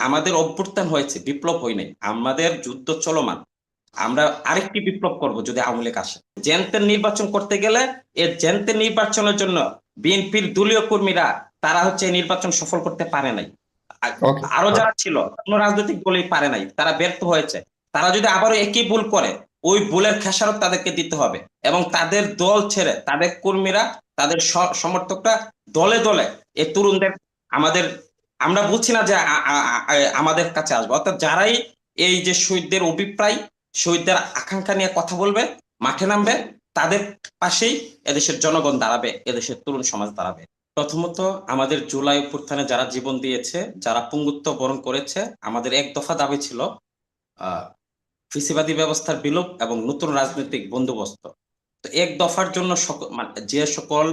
আমাদের অভ্যুত্থান হয়েছে, বিপ্লব হয় নাই, আমাদের যুদ্ধ চলমান। আমরা আরেকটি বিপ্লব করব যদি আওয়ামী লীগ আসে। জেনতেন নির্বাচন করতে গেলে এই জেনতেন নির্বাচনের জন্য বিএনপির দলীয় কর্মীরা তারা হচ্ছে এই নির্বাচন সফল করতে পারে নাই। ওকে। আরো যারা ছিল কোন রাজনৈতিক দলই পারে নাই, তারা ব্যর্থ হয়েছে। তারা যদি আবারও একই ভুল করে, ওই ভুলের খেসারত তাদেরকে দিতে হবে এবং তাদের দল ছেড়ে তাদের কর্মীরা, তাদের সমর্থকরা দলে দলে এই তরুণদের আমাদের, আমরা বলছি না যে আমাদের কাছে আসবে, অর্থাৎ যারাই এই যে শহীদদের অভিপ্রায়, শহীদদের আকাঙ্ক্ষা নিয়ে কথা বলবে, মাঠে নামবে, তাদের পাশেই এদেশের জনগণ দাঁড়াবে, এদেশের তরুণ সমাজ দাঁড়াবে। প্রথমত, আমাদের জুলাই অভ্যুত্থানে যারা জীবন দিয়েছে, যারা পঙ্গুত্ব বরণ করেছে, আমাদের এক দফা দাবি ছিল আহ ফ্যাসিবাদী ব্যবস্থার বিলোপ এবং নতুন রাজনৈতিক বন্দোবস্ত। তো এক দফার জন্য যে সকল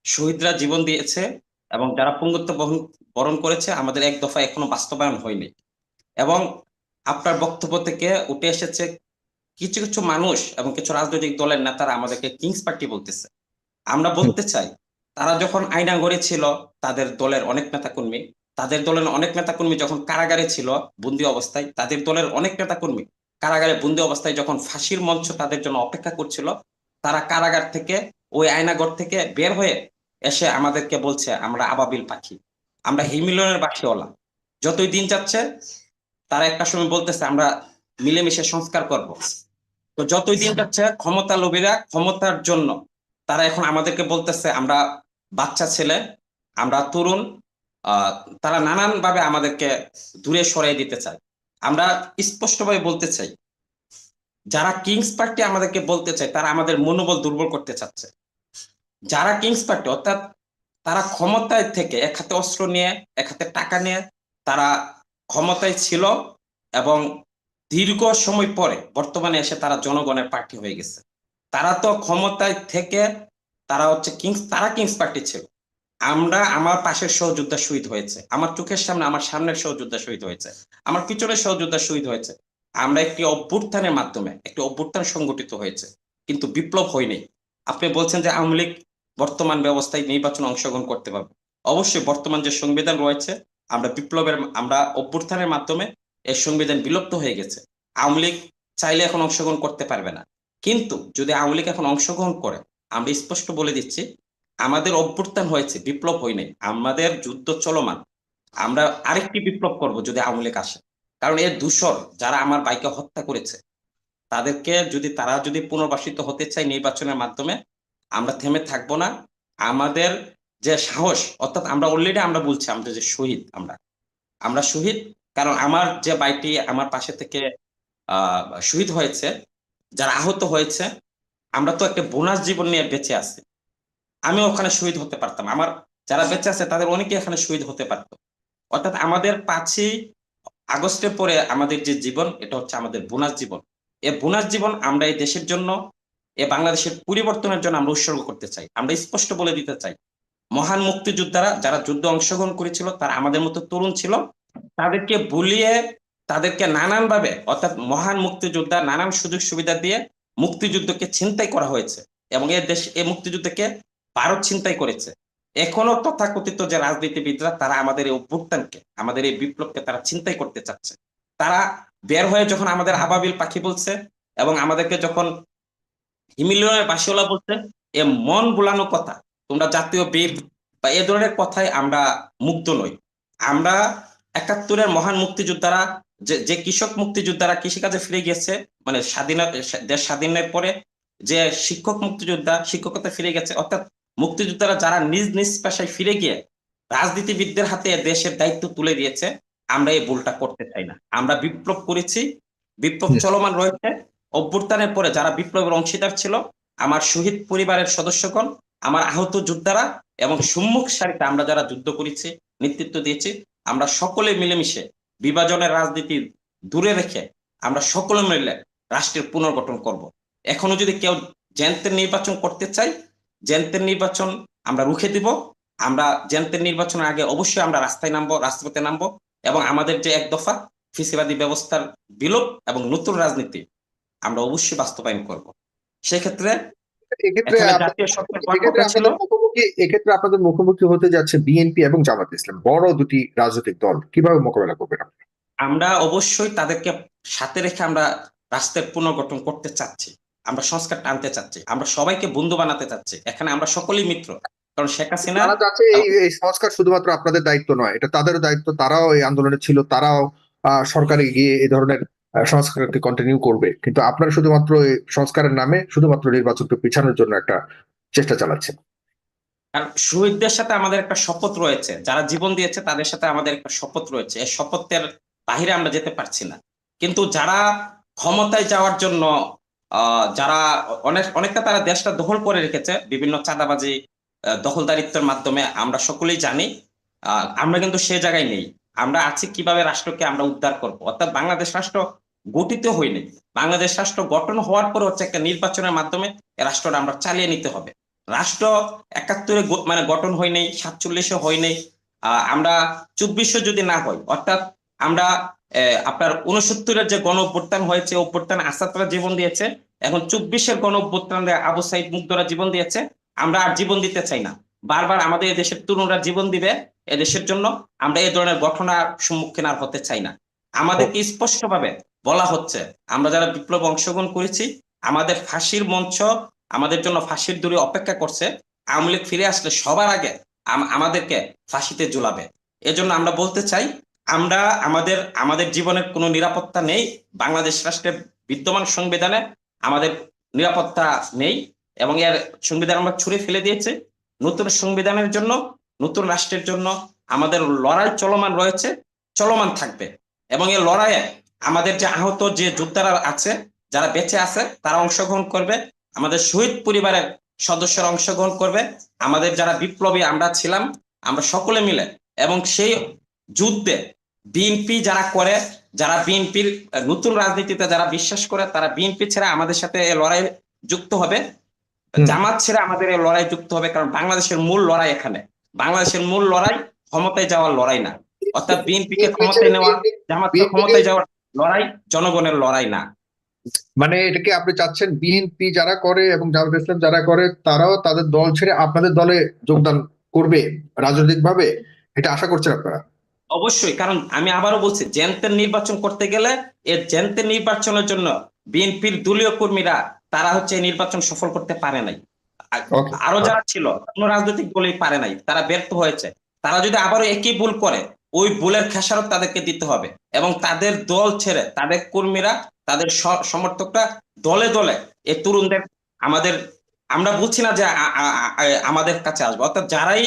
শহীদরা জীবন দিয়েছে এবং যারা পঙ্গুত্ব বরণ করেছে, আমাদের এক দফা এখনো বাস্তবায়ন হয়নি। এবং আপনার বক্তব্য থেকে উঠে এসেছে কিছু কিছু মানুষ এবং কিছু রাজনৈতিক দলের নেতারা আমাদেরকে কিংস পার্টি বলতেছে। আমরা বলতে চাই, তারা যখন আয়নাঘরে ছিল, তাদের দলের অনেক নেতাকর্মী, তাদের দলের অনেক নেতাকর্মী যখন কারাগারে ছিল বন্দি অবস্থায়, তাদের দলের অনেক নেতাকর্মী কারাগারে বন্দি অবস্থায় যখন ফাঁসির মঞ্চ তাদের জন্য অপেক্ষা করছিল, তারা কারাগার থেকে, ওই আয়নাঘর থেকে বের হয়ে এসে আমাদেরকে বলছে আমরা আবাবিল পাখি, আমরা হিমিলনের বাসিওয়ালা। যতই দিন যাচ্ছে, তারা একটা সময় বলতেছে আমরা মিলেমিশে সংস্কার করব। তো যতই দিন যাচ্ছে, ক্ষমতা লোভীরা ক্ষমতার জন্য তারা এখন আমাদেরকে বলতেছে আমরা বাচ্চা ছেলে, আমরা তরুণ। তারা নানান ভাবে আমাদেরকে দূরে সরাই দিতে চায়। আমরা স্পষ্টভাবে বলতে চাই, যারা কিংস পার্টি আমাদেরকে বলতে চায়, তারা আমাদের মনোবল দুর্বল করতে চাচ্ছে। যারা কিংস পার্টি, অর্থাৎ তারা ক্ষমতায় থেকে এক হাতে অস্ত্র নিয়ে, এক হাতে টাকা নিয়ে তারা ক্ষমতায় ছিল এবং দীর্ঘ সময় পরে বর্তমানে এসে তারা জনগণের পার্টি হয়ে গেছে। তারা তো ক্ষমতায় থেকে তারা হচ্ছে তারা কিংস পার্টি ছিল। আমরা, আমার পাশের সহযোদ্ধা শহীদ হয়েছে, আমার চোখের সামনে, আমার সামনের সহযোদ্ধা শহীদ হয়েছে, আমার পিছনের সহযোদ্ধা শহীদ হয়েছে। আমরা একটি অভ্যুত্থানের মাধ্যমে একটি অভ্যুত্থান সংগঠিত হয়েছে, কিন্তু বিপ্লব হয়নি। আপনি বলছেন যে আওয়ামী লীগ বর্তমান ব্যবস্থায় নির্বাচনে অংশগ্রহণ করতে পারবে। অবশ্যই বর্তমান যে সংবিধান রয়েছে, আমরা অভ্যুত্থানের মাধ্যমে এই সংবিধান বিলুপ্ত হয়ে গেছে। আওয়ামী লীগ চাইলে এখন অংশগ্রহণ করতে পারবে না। কিন্তু যদি আওয়ামী লীগ এখন অংশগ্রহণ করে, আমরা স্পষ্ট বলে দিচ্ছি, আমাদের অভ্যুত্থান হয়েছে, বিপ্লব হয় নাই, আমাদের যুদ্ধ চলমান। আমরা আরেকটি বিপ্লব করব যদি আওয়ামী লীগ আসে। কারণ এর দূষর যারা আমার ভাইকে হত্যা করেছে, তাদেরকে যদি, তারা যদি পুনর্বাসিত হতে চায় নির্বাচনের মাধ্যমে, আমরা থেমে থাকবো না। আমাদের যে সাহস, অর্থাৎ আমরা অলরেডি আমরা বলছি আমরা যে শহীদ, আমরা আমরা শহীদ। কারণ আমার যে ভাইটি আমার পাশে থেকে শহীদ হয়েছে, যারা আহত হয়েছে, আমরা তো একটা বোনাস জীবন নিয়ে বেঁচে আছি। আমি ওখানে শহীদ হতে পারতাম, আমার যারা বেঁচে আছে তাদের অনেকে এখানে শহীদ হতে পারত। অর্থাৎ আমাদের 5ই আগস্টের পরে আমাদের যে জীবন, এটা হচ্ছে আমাদের বোনাস জীবন। এই বোনাস জীবন আমরা এই দেশের জন্য, এই বাংলাদেশের পরিবর্তনের জন্য আমরা উৎসর্গ করতে চাই। আমরা স্পষ্ট বলে দিতে চাই, মহান মুক্তিযোদ্ধারা যারা যুদ্ধে অংশগ্রহণ করেছিল, তারা আমাদের মতো তরুণ ছিল। তাদেরকে ভুলিয়ে, তাদেরকে নানান ভাবে, অর্থাৎ মহান মুক্তিযোদ্ধা নানান সুযোগ সুবিধা দিয়ে মুক্তিযুদ্ধকে ছিনতাই করা হয়েছে এবং এই মুক্তিযুদ্ধকে ভারত ছিনতাই করেছে। এখনো তথাকথিত যে রাজনীতিবিদরা, তারা আমাদের এই অভ্যুত্থানকে, আমাদের এই বিপ্লবকে তারা ছিনতাই করতে চাচ্ছে। তারা বের হয়ে যখন আমাদের আবাবিল পাখি বলছে এবং আমাদেরকে যখন হিমিলিয়নের বাসিওয়ালা বলছে, এ মন বুলানো কথা, তোমরা জাতীয় বীর বা এ ধরনের কথায় আমরা মুগ্ধ নই। আমরা 71-এর মহান মুক্তিযোদ্ধারা, যে যে কৃষক মুক্তিযোদ্ধারা কৃষিকাজে ফিরে গেছে, মানে দেশ স্বাধীনের পরে যে শিক্ষক মুক্তিযোদ্ধা শিক্ষকতা ফিরে গেছে, অর্থাৎ মুক্তিযোদ্ধারা যারা নিজ নিজ পেশায় ফিরে গিয়ে রাজনীতিবিদদের হাতে দেশের দায়িত্ব তুলে দিয়েছে, আমরা এই ভুলটা করতে চাই না। আমরা বিপ্লব করেছি, বিপ্লব চলমান রয়েছে। অভ্যুত্থানের পরে যারা বিপ্লবের অংশীদার ছিল, আমার শহীদ পরিবারের সদস্যগণ, আমার আহত যোদ্ধারা এবং সম্মুখ সারিতে আমরা যারা যুদ্ধ করেছি, নেতৃত্ব দিয়েছি, আমরা সকলে মিলেমিশে বিভাজনের রাজনীতি দূরে রেখে আমরা সকলে মিলে রাষ্ট্রের পুনর্গঠন করব। এখনো যদি কেউ জেনতের নির্বাচন করতে চাই, জেনতের নির্বাচন আমরা রুখে দিব। আমরা জেনতের নির্বাচনের আগে অবশ্যই আমরা রাস্তায় নামবো, রাজপথে নামবো এবং আমাদের যে এক দফা ফ্যাসিবাদী ব্যবস্থার বিলোপ এবং নতুন রাজনীতি আমরা অবশ্যই বাস্তবায়ন করব। সেক্ষেত্রে এক্ষেত্রে এখানে জাতীয় সরকার হওয়ার কথা ছিল। আপনাদের মুখোমুখি হতে যাচ্ছে বিএনপি এবং জামাত ইসলাম, বড় দুটি রাজনৈতিক দল, কিভাবে মোকাবেলা করবেন আপনি? আমরা অবশ্যই তাদেরকে সাথে রেখে আমরা রাষ্ট্রের পুনর্গঠন করতে চাচ্ছি, আমরা সংস্কার টানতে চাচ্ছি, আমরা সবাইকে বন্ধু বানাতে চাচ্ছি, এখানে আমরা সকলেই মিত্র। কারণ শেখ হাসিনা তারা চাচ্ছে এই সংস্কার শুধুমাত্র আপনাদের দায়িত্ব নয়, এটা তাদেরও দায়িত্ব, তারাও এই আন্দোলনে ছিল, তারাও সরকারে গিয়ে এই ধরনের সংস্কারকে কন্টিনিউ করবে, কিন্তু আপনারা শুধুমাত্র এই সংস্কারের নামে শুধুমাত্র নির্বাচনকে পিছানোর জন্য একটা চেষ্টা চালাচ্ছেন। কারণ শহীদদের সাথে আমাদের একটা শপথ রয়েছে, যারা জীবন দিয়েছে তাদের সাথে আমাদের একটা শপথ রয়েছে, এই শপথের বাহিরে আমরা যেতে পারছি না। কিন্তু যারা ক্ষমতায় যাওয়ার জন্য যারা অনেকটা তারা দেশটা দখল করে রেখেছে বিভিন্ন চাঁদাবাজি দখলদারিত্বের মাধ্যমে, আমরা সকলেই জানি। আমরা কিন্তু সে জায়গায় নেই। আমরা আছি কিভাবে রাষ্ট্রকে আমরা উদ্ধার করব, অর্থাৎ বাংলাদেশ রাষ্ট্র গঠিত হয়নি। বাংলাদেশ রাষ্ট্র গঠন হওয়ার পর হচ্ছে একটা নির্বাচনের মাধ্যমে এই রাষ্ট্রটা আমরা চালিয়ে নিতে হবে। রাষ্ট্র ৭১ মানে গঠন হয়নি, ৪৭ হয়নি, আমরা ২৪ যদি না হয়, অর্থাৎ আমরা আপনার ৬৯-এর যে গণ অভ্যুত্থান হয়েছে, অভ্যুত্থান আসাদরা জীবন দিয়েছে, এখন ২৪-এর গণ অভ্যুত্থানে আবু সাইদ মুগ্ধরা জীবন দিয়েছে, আমরা আর জীবন দিতে চাই না। বারবার আমাদের এদেশের তরুণরা জীবন দিবে এদেশের জন্য, আমরা এই ধরনের ঘটনার সম্মুখীন আর হতে চাই না। আমাদেরকে স্পষ্টভাবে বলা হচ্ছে, আমরা যারা বিপ্লবে অংশগ্রহণ করেছি, আমাদের ফাঁসির মঞ্চ, আমাদের জন্য ফাঁসির দড়ি অপেক্ষা করছে। আওয়ামী লীগ ফিরে আসলে সবার আগে আমাদেরকে ফাঁসিতে ঝুলাবে। এজন্য আমরা বলতে চাই, আমরা আমাদের জীবনের কোনো নিরাপত্তা নেই। বাংলাদেশ রাষ্ট্রের বিদ্যমান সংবিধানে আমাদের নিরাপত্তা নেই এবং এর সংবিধান আমরা ছুঁড়ে ফেলে দিয়েছে। নতুন সংবিধানের জন্য, নতুন রাষ্ট্রের জন্য আমাদের লড়াই চলমান রয়েছে, চলমান থাকবে। এবং এই লড়াইয়ে আমাদের যে আহত যে যোদ্ধারা আছে, যারা বেঁচে আছে, তারা অংশগ্রহণ করবে, আমাদের শহীদ পরিবারের সদস্যরা অংশগ্রহণ করবে, আমাদের যারা বিপ্লবী আমরা ছিলাম, আমরা সকলে মিলে। এবং সেই যুদ্ধে বিএনপি যারা করে, যারা বিএনপির নতুন রাজনীতিতে যারা বিশ্বাস করে, তারা বিএনপি ছেড়ে আমাদের সাথে এই লড়াই যুক্ত হবে, জামাত ছেড়ে আমাদের এই লড়াই যুক্ত হবে। কারণ বাংলাদেশের মূল লড়াই এখানে, বাংলাদেশের মূল লড়াই ক্ষমতায় যাওয়ার লড়াই না, অর্থাৎ বিএনপি কে ক্ষমতায় নেওয়া, জামাতকে ক্ষমতায় যাওয়ার লড়াই, জনগণের লড়াই না। মানে এটাকে আপনি চাচ্ছেন বিএনপি যারা করে এবং জামাত ইসলাম যারা করে তারাও তাদের দল ছেড়ে আপনাদের দলে যোগদান করবে রাজনৈতিক ভাবে, এটা আশা করছেন আপনারা? অবশ্যই, কারণ আমি আবারও বলছি, জেনতেন নির্বাচন করতে গেলে এই জেনতেন নির্বাচনের জন্য বিএনপির দলীয় কর্মীরা তারা হচ্ছে এই নির্বাচন সফল করতে পারে নাই। আরো যারা ছিল, কোন রাজনৈতিক দলই পারে নাই, তারা ব্যর্থ হয়েছে। তারা যদি আবারও একই ভুল করে, ওই ভুলের খেসারত তাদেরকে দিতে হবে এবং তাদের দল ছেড়ে তাদের কর্মীরা, তাদের সমর্থকরা দলে দলে এই তরুণদের আমাদের, আমরা বলছি না যে আমাদের কাছে আসবে, অর্থাৎ যারাই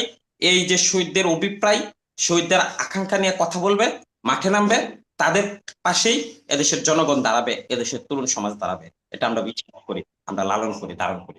এই যে শহীদদের অভিপ্রায়, শহীদদের আকাঙ্ক্ষা নিয়ে কথা বলবে, মাঠে নামবে, তাদের পাশেই এদেশের জনগণ দাঁড়াবে, এদেশের তরুণ সমাজ দাঁড়াবে। এটা আমরা বিশ্বাস করি, আমরা লালন করি, ধারণ করি।